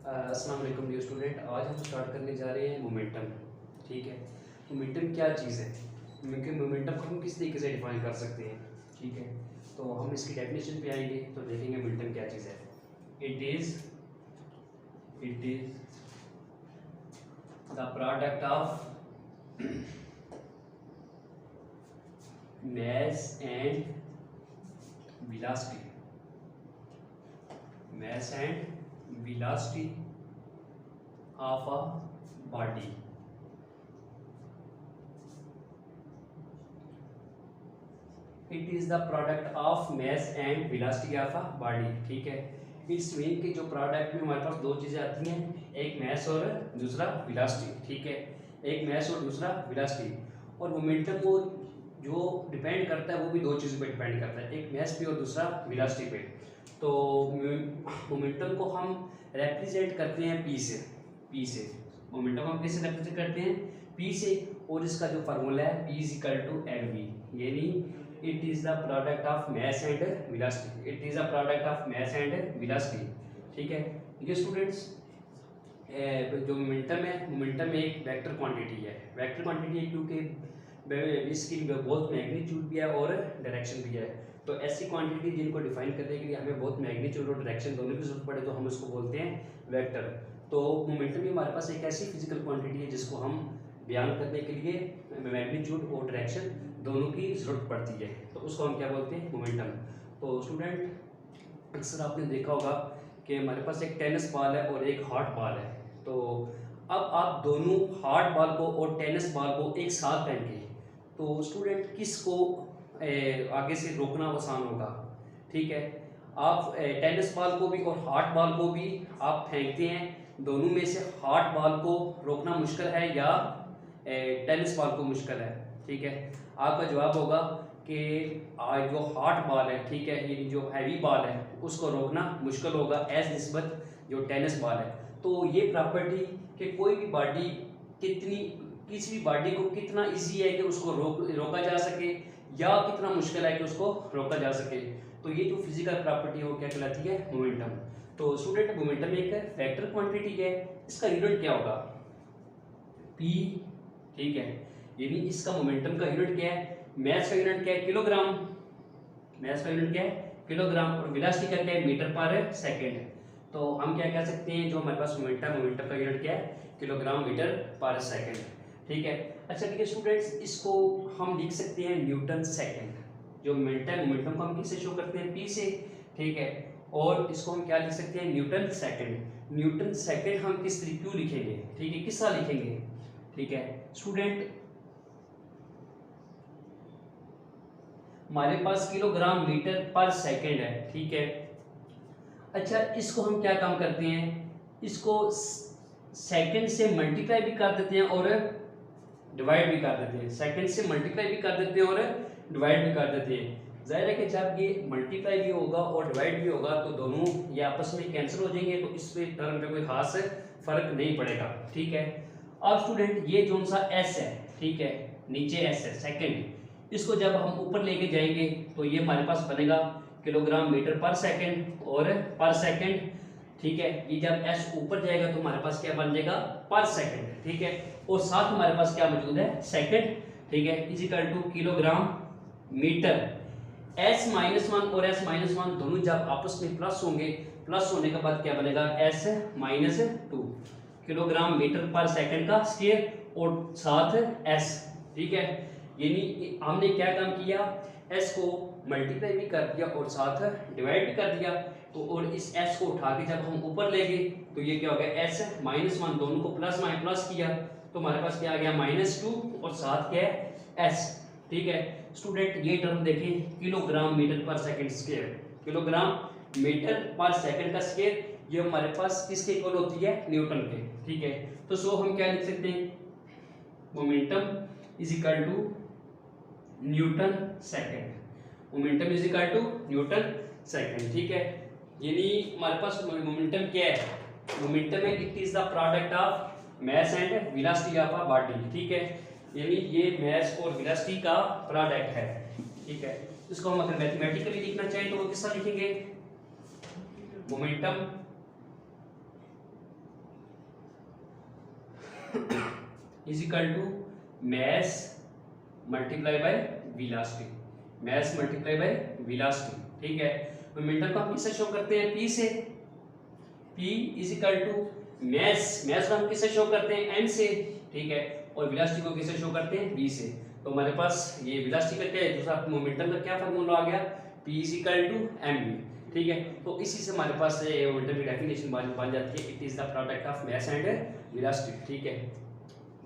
अस्सलाम वालेकुम dear student. आज हम स्टार्ट करने जा रहे हैं मोमेंटम। ठीक है, मोमेंटम क्या चीज़ है, मोमेंटम को हम किस तरीके से डिफाइन कर सकते हैं। ठीक है, तो हम इसकी डेफिनेशन पे आएंगे तो देखेंगे मोमेंटम क्या चीज़ है। It is the product of mass and velocity of a body. It is the product of mass and velocity of a body. ठीक है, इस मीन के जो प्रोडक्ट में हमारे पास दो चीज़ें आती हैं, एक मैस और दूसरा वेलोसिटी। ठीक है, एक मैस और दूसरा वेलोसिटी। और मोमेंटम को जो डिपेंड करता है वो भी दो चीज़ों पे डिपेंड करता है, एक मैस पे और दूसरा वेलोसिटी पे। तो मोमेंटम को हम रिप्रेजेंट करते हैं पी से मोमेंटम हम किससे रिप्रेजेंट करते हैं, पी से। और इसका जो फार्मूला है P is equal to mv, यानी it is the product of mass and velocity. It is the product of mass and velocity. ठीक है, ये स्टूडेंट्स जो मोमेंटम एक वेक्टर क्वांटिटी है। वेक्टर क्वांटिटी है क्योंकि इसकी बहुत मैग्नीट्यूड भी है और डायरेक्शन भी है। तो ऐसी क्वांटिटी जिनको डिफाइन करने के लिए हमें बहुत मैग्नीट्यूड और डायरेक्शन दोनों की जरूरत पड़े तो हम उसको बोलते हैं वेक्टर। तो मोमेंटम भी हमारे पास एक ऐसी फिजिकल क्वांटिटी है जिसको हम बयान करने के लिए मैग्नीट्यूड और डायरेक्शन दोनों की ज़रूरत पड़ती है, तो उसको हम क्या बोलते हैं, मोमेंटम। तो स्टूडेंट अक्सर आपने देखा होगा कि हमारे पास एक टेनिस बॉल है और एक हार्ड बॉल है। तो अब आप दोनों हार्ड बॉल को और टेनिस बॉल को एक साथ फेंकें तो स्टूडेंट किसको आगे से रोकना आसान होगा। ठीक है, आप टेनिस बॉल को भी और हार्ड बॉल को भी आप फेंकते हैं, दोनों में से हार्ड बॉल को रोकना मुश्किल है या टेनिस बॉल को मुश्किल है। ठीक है, आपका जवाब होगा कि जो हार्ड बॉल है, ठीक है, ये जो हैवी बॉल है उसको रोकना मुश्किल होगा एज निस्बत जो टेनिस बॉल है। तो ये प्रॉपर्टी कि कोई भी बॉडी किसी भी बॉडी को कितना इजी है कि उसको रोका जा सके या कितना मुश्किल है कि उसको रोका जा सके, तो ये जो फिजिकल प्रॉपर्टी है वो क्या कहलाती है, मोमेंटम। तो स्टूडेंट मोमेंटम एक वेक्टर क्वांटिटी है, इसका यूनिट क्या होगा, p। ठीक है, यानी इसका मोमेंटम का यूनिट क्या है, मैस का यूनिट क्या है, किलोग्राम। मैस का यूनिट क्या है, किलोग्राम। और वेलोसिटी का क्या है, मीटर पर सेकंड। तो हम क्या कह सकते हैं, जो हमारे पास मोमेंटम का यूनिट क्या है, किलोग्राम मीटर पर सेकंड। ठीक है, अच्छा ठीक है स्टूडेंट्स, इसको हम लिख सकते हैं न्यूटन सेकंड। जो मोमेंटम को हम किससे शो करते हैं, p से। ठीक है, और इसको हम क्या लिख सकते हैं, न्यूटन सेकंड। न्यूटन सेकंड हम किस तरीके क्यों लिखेंगे, ठीक है, किस साल लिखेंगे। ठीक है स्टूडेंट, हमारे पास किलोग्राम मीटर पर सेकंड है। ठीक है, अच्छा इसको हम क्या काम करते हैं, इसको सेकंड से मल्टीप्लाई भी कर देते हैं और डिवाइड भी कर देते हैं। सेकंड से मल्टीप्लाई भी कर देते हैं और डिवाइड भी कर देते हैं। जाहिर है कि जब ये मल्टीप्लाई भी होगा और डिवाइड भी होगा तो दोनों ये आपस में कैंसिल हो जाएंगे, तो इस पे टर्म पे कोई खास फर्क नहीं पड़ेगा। ठीक है, अब स्टूडेंट ये जो सा s है, ठीक है, नीचे s है सेकंड, इसको जब हम ऊपर लेके जाएंगे तो ये हमारे पास बनेगा किलोग्राम मीटर पर सेकंड और पर सेकंड। ठीक है, ये जब s ऊपर जाएगा तो हमारे पास क्या बन जाएगा, पर सेकंड। ठीक है, और साथ हमारे पास क्या मौजूद है, सेकंड। ठीक है, is equal to kilogram metre. s minus one और s माइनस वन दोनों जब आपस में प्लस होंगे, प्लस होने के बाद क्या बनेगा, s minus two, kilogram metre पर सेकंड का स्क्वायर और साथ s। ठीक है, यानी हमने क्या काम किया, s को मल्टीप्लाई भी कर दिया और साथ डिवाइड भी कर दिया। तो और इस s को उठा के जब हम ऊपर ले गए तो ये क्या हो गया, s माइनस वन, दोनों को प्लस माइनस प्लस किया तो हमारे पास क्या आ गया, माइनस टू और साथ क्या है, s। ठीक है स्टूडेंट, ये टर्म देखें, किलोग्राम मीटर पर सेकंड स्क्वायर, किलोग्राम मीटर पर सेकंड का स्क्वायर, ये हमारे पास किसके इक्वल होती है, न्यूटन के। ठीक है, तो सो हम क्या लिख सकते हैं, momentum is equal to newton second. Momentum is equal to newton second. ठीक है, यानी हमारे पास मोमेंटम क्या है, मोमेंटम है it is the product of mass and velocity of a body. ठीक है, यानी ये मैस और वेलोसिटी का प्रोडक्ट है। ठीक है, इसको हम अगर मैथमेटिकली लिखना चाहें तो वो किस तरह लिखेंगे, momentum is equal to mass multiply by velocity, mass multiply by velocity, ठीक है। मोमेंटम को हम किससे शो करते हैं? p से। p is equal to mass को हम किससे शो करते हैं? m से, ठीक है। और वेलोसिटी को किससे शो करते हैं? v से। तो हमारे पास ये वेलोसिटी का क्या है, दूसरा मोमेंटम का क्या फार्मूला आ गया? p is equal to mv, ठीक है। तो इसी से हमारे पास मोमेंटम की डेफिनेशन बन जाती है, it is the product of mass and velocity, ठीक है।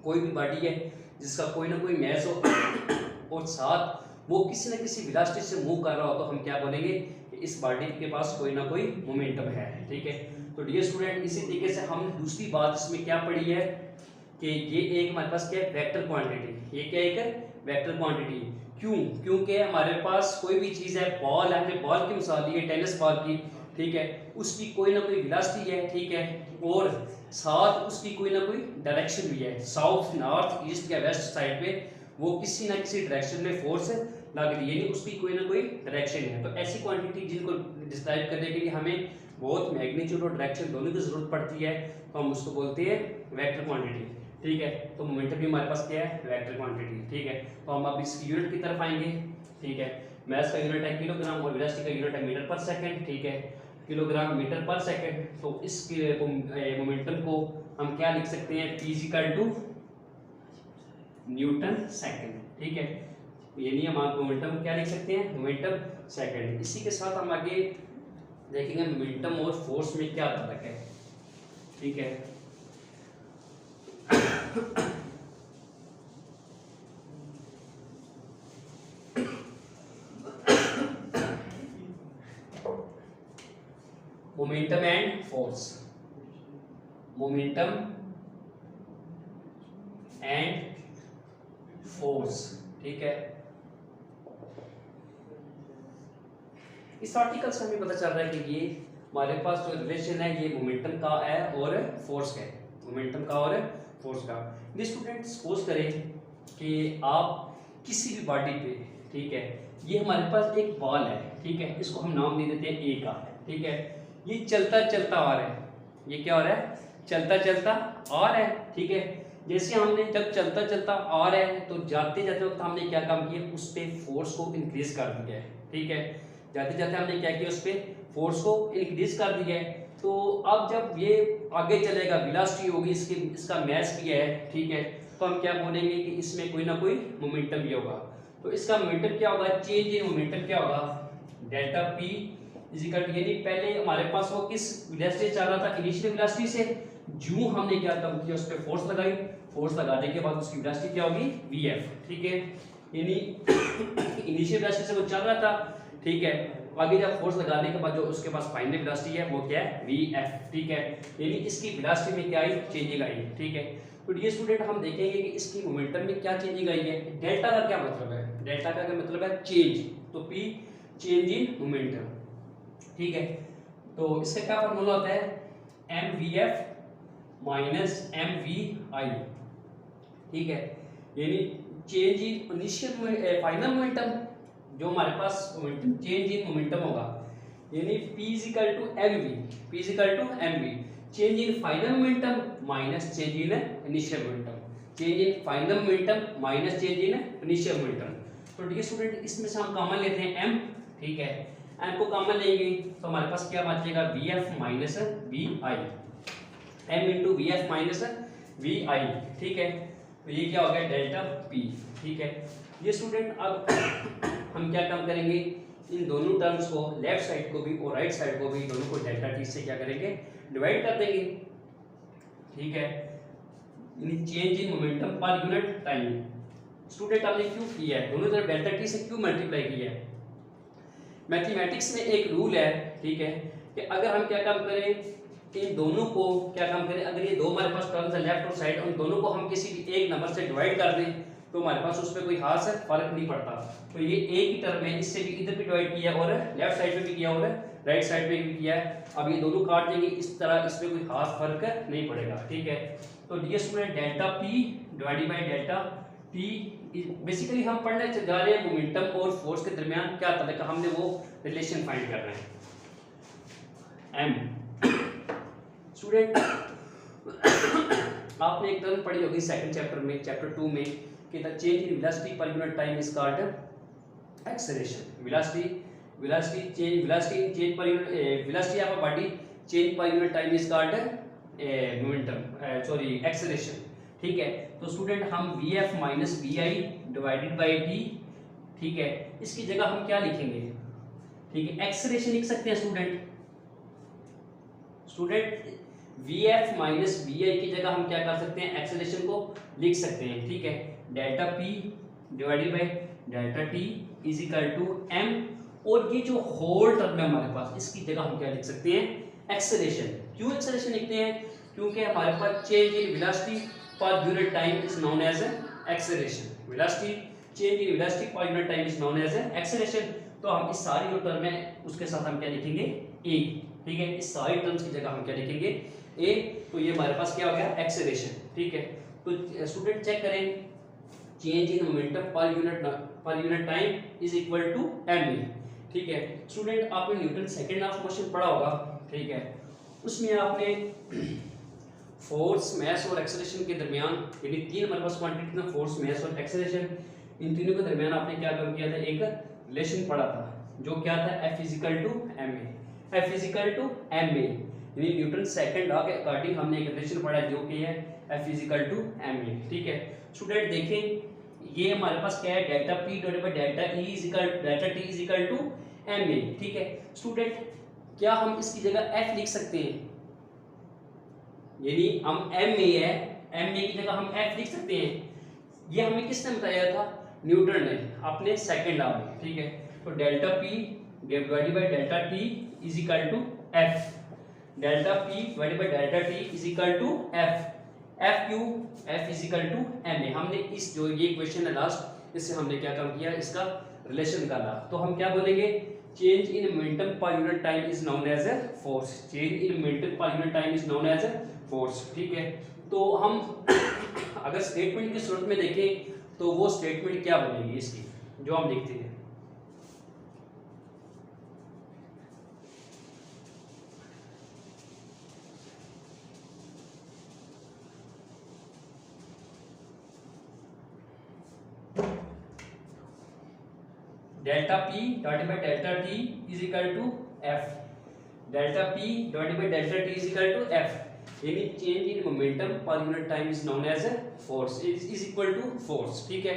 कोई भी बॉडी है जिसका कोई ना कोई मास हो और साथ वो किसी न किसी वेलोसिटी से मूव कर रहा हो, तो हम क्या बोलेंगे कि इस बॉडी के पास कोई ना कोई मोमेंटम है, ठीक है। तो डियर स्टूडेंट, इसी तरीके से हम दूसरी बात इसमें क्या पढ़ी है कि ये एक हमारे पास क्या है? Vector quantity. ये क्या एक वेक्टर क्वांटिटी। क्यों? क्योंकि हमारे पास कोई भी चीज़ है, बॉल है, हमने बॉल की मिसाल ली है, टेनिस बॉल की, ठीक है। उसकी कोई ना कोई वेलोसिटी है, ठीक है, और साथ उसकी कोई ना कोई डायरेक्शन भी है, साउथ, नॉर्थ, ईस्ट या वेस्ट साइड पे वो किसी ना किसी डायरेक्शन में फोर्स लग रही है, यानी उसकी कोई ना कोई डायरेक्शन है। तो ऐसी क्वांटिटी जिनको डिस्क्राइब करने के लिए हमें बहुत मैग्नीट्यूड और डायरेक्शन दोनों की जरूरत पड़ती है, तो हम उसको बोलते हैं वेक्टर क्वांटिटी, ठीक है। तो मोमेंटम भी हमारे पास क्या है? वेक्टर क्वांटिटी, ठीक है। तो हम अब इसकी यूनिट की तरफ आएंगे, ठीक है। मास का यूनिट है किलोग्राम और वेलोसिटी का यूनिट है मीटर पर सेकंड, ठीक है, किलोग्राम मीटर पर सेकंड। तो इस मोमेंटम को हम क्या लिख सकते हैं? p is equal to newton second, ठीक है। यानी हम मोमेंटम क्या लिख सकते हैं? Momentum second. इसी के साथ हम आगे देखेंगे मोमेंटम और फोर्स में क्या फर्क है, ठीक है। Momentum and force, momentum and force, ठीक है। इस आर्टिकल से हमें पता चल रहा है कि ये हमारे पास जो रिलेशन है ये मोमेंटम का है और फोर्स का है, मोमेंटम का और फोर्स का। ये स्टूडेंट सपोज करें कि आप किसी भी बॉडी पे, ठीक है, ये हमारे पास एक बॉल है, ठीक है, इसको हम नाम दे देते हैं ए का, ठीक है। ये चलता चलता आ रहा है, ये क्या हो रहा है? चलता चलता आ रहा है, ठीक है। जैसे हमने जब चलता चलता आ रहा है तो जाते जाते वक्त हमने क्या काम किया? उस पे फोर्स को इंक्रीज कर दिया है, ठीक है। जाते जाते हमने क्या किया? उस पे फोर्स को इंक्रीज कर दिया है। तो अब जब ये आगे चलेगा, वेलोसिटी होगी, इसका मास भी है, ठीक है, तो हम क्या बोलेंगे कि इसमें कोई ना कोई मोमेंटम भी होगा। तो इसका मोमेंटम क्या होगा? चेंज इन मोमेंटम क्या होगा? Delta p is equal to, यानी पहले हमारे पास वो किस वेलोसिटी से चल रहा था? इनिशियल वेलोसिटी से। जो हमने क्या काम किया? उस पर फोर्स लगाई, फोर्स लगाने के बाद उसकी वेलोसिटी क्या होगी? vf, ठीक है। यानी इनिशियल वेलोसिटी से वो चल रहा था, ठीक है, आगे जब फोर्स लगाने के बाद जो उसके पास फाइनल वेलोसिटी है वो क्या है? vf, ठीक है। यानी इसकी वेलोसिटी में क्या आई? चेंजिंग आई, ठीक है। तो ये स्टूडेंट हम देखेंगे कि इसकी मोमेंटम में क्या चेंजिंग आई है। डेल्टा का क्या मतलब है? डेल्टा का क्या मतलब है? चेंज। तो p चेंज इन मोमेंटम, ठीक है। तो इसका क्या फार्मूला होता है? mvf माइनस mvi, ठीक है। यानी change in initial final momentum, जो हमारे पास चेंज इन मोमेंटम होगा, यानी p is equal to mv, p is equal to mv, change in final momentum minus change in initial momentum, change in final momentum minus change in initial momentum. तो dear student, इसमें से हम common लेते हैं m, ठीक है। m को common लेंगे तो हमारे पास क्या बचेगा? vf minus vi, m into vf minus vi, ठीक है। तो ये क्या हो गया? डेल्टा p, ठीक है। ये स्टूडेंट अब हम क्या काम करेंगे? इन दोनों टर्म्स को, लेफ्ट साइड को भी और राइट साइड को भी, दोनों को डेल्टा टी से क्या करेंगे? डिवाइड कर देंगे, ठीक है। Change in momentum per unit time. Student आपने क्यों किया है? दोनों तरफ डेल्टा टी से क्यों मल्टीप्लाई किया है? मैथमेटिक्स में एक रूल है, ठीक है, कि अगर हम क्या काम करें, इन दोनों को क्या काम करें, अगर ये दो हमारे पास टर्म्स है लेफ्ट और साइड, उन दोनों को हम किसी भी एक नंबर से डिवाइड कर दें तो हमारे पास उस पर कोई खास फर्क नहीं पड़ता। तो ये एक ही टर्म है, इससे भी इधर भी डिवाइड किया और लेफ्ट साइड पे भी किया और राइट साइड पे भी किया है। अब ये दोनों काट देंगे इस तरह, इसमें कोई खास फर्क नहीं पड़ेगा, ठीक है। तो dear student, delta p divided by delta t, basically हम पढ़ने जा रहे हैं मोमेंटम और फोर्स के दरमियान क्या तरीका, हमने वो रिलेशन फाइंड करना है। एम स्टूडेंट आपने एक टर्म पढ़ी होगी सेकंड चैप्टर में, चैप्टर 2 में, कि the change in velocity per unit time is called acceleration. Velocity change per unit, velocity of a body change पर unit time is called momentum, sorry acceleration. ठीक है, तो स्टूडेंट हम vf minus vi divided by t, ठीक है, इसकी जगह हम क्या लिखेंगे? ठीक है, एक्सेलरेशन लिख सकते हैं स्टूडेंट vf माइनस vi की जगह हम क्या कर सकते हैं? एक्सेलरेशन को लिख सकते हैं। ठीक है, delta p divided by delta t is equal to m, और ये जो होल टर्म है हमारे पास, इसकी जगह हम क्या लिख सकते हैं? एक्सेलरेशन। क्यों एक्सेलरेशन लिखते हैं? क्योंकि हमारे पास change in velocity per unit time is known as acceleration. Velocity change in velocity per unit time is known as acceleration. तो हम इस सारी जो टर्म है उसके साथ हम क्या लिखेंगे? a। ठीक है, इस सारी टर्म्स की जगह हम क्या लिखेंगे? a। तो ये हमारे पास क्या हो गया? एक्सेलरेशन। ठीक है, तो स्टूडेंट चेक करें, change in momentum per unit time is equal to ma। ठीक है स्टूडेंट, आपने Newton second law of motion पढ़ा होगा। ठीक है, उसमें आपने फोर्स, मास और एक्सेलरेशन के दरमियान, यानी तीन हमारे पास क्वांटिटी में फोर्स, मास और एक्सेलरेशन, इन तीनों के दरमियान आपने क्या काम किया था? एक रिलेशन पढ़ा था, जो क्या था? F is equal to ma। F is equal to ma, यानी न्यूटन सेकंड लॉ के अकॉर्डिंग हमने एक रिलेशन पढ़ा जो कि है F इजिकल टू ma। ठीक है स्टूडेंट, देखें ये हमारे पास क्या है? Delta p divided by delta e is equal delta t is equal to ma। ठीक है स्टूडेंट, क्या हम इसकी जगह f लिख सकते हैं? यानी हम ma है, ma की जगह हम f लिख सकते हैं। ये हमें किसने बताया था? न्यूटन ने, अपने सेकंड लॉ में। ठीक है, तो delta p divided by delta t is equal to f, delta p divided by delta t is equal to f। f क्यों? f is equal to ma। हमने इस जो ये क्वेश्चन है लास्ट, इससे हमने क्या काम किया? इसका रिलेशन निकाला। तो हम क्या बोलेंगे? Change in momentum per unit time is known as a force. Change in momentum per unit time is known as a force. ठीक है, तो हम अगर स्टेटमेंट की सूरत में देखें तो वो स्टेटमेंट क्या बनेगी इसकी, जो हम लिखते हैं? Delta p divided by delta t is equal to f, delta p divided by delta t is equal to f, यानी change in momentum per unit time is known as force, is equal to force. ठीक है,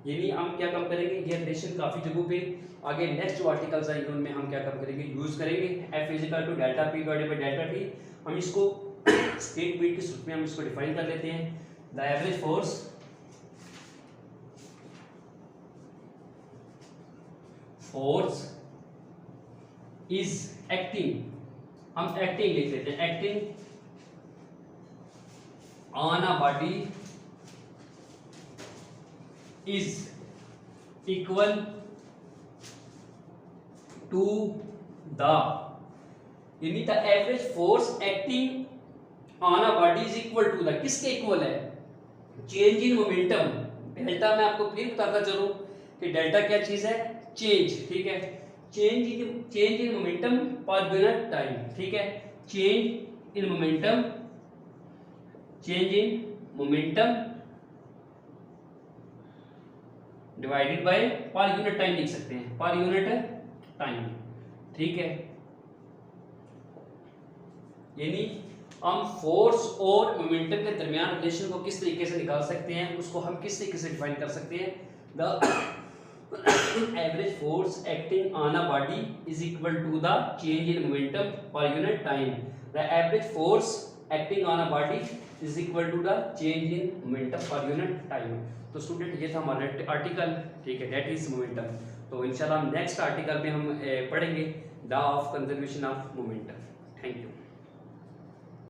यानी हम क्या काम करेंगे? ये relation काफी जगहों पे आगे नेक्स्ट जो आर्टिकल्स आएंगे उनमें हम क्या काम करेंगे? यूज करेंगे। f is equal to delta p divided by delta t। हम इसको स्टेटमेंट की सूरत में हम इसको डिफाइन कर लेते हैं। The average force is acting, हम एक्टिंग लिख लेते हैं, acting on a body is equal to the, यानी the average force acting on a body is equal to the, किसके इक्वल है? Change in momentum. डेल्टा मैं आपको क्लियर बताता चलूं कि डेल्टा क्या चीज है? चेंज। ठीक है, change in momentum per unit time. ठीक है, change in momentum, change in momentum divided by पर यूनिट टाइम लिख सकते हैं, पर यूनिट टाइम। ठीक है, यानी हम फोर्स और मोमेंटम के दरमियान रिलेशन को किस तरीके से निकाल सकते हैं, उसको हम किस तरीके से डिफाइन कर सकते हैं? The average force acting on a body is equal to the change in momentum per unit time. The average force acting on a body is equal to the change in momentum per unit time. तो student ये था हमारा article. ठीक है, that is momentum. तो इंशाल्लाह हम next article में हम पढ़ेंगे law of conservation of momentum. Thank you.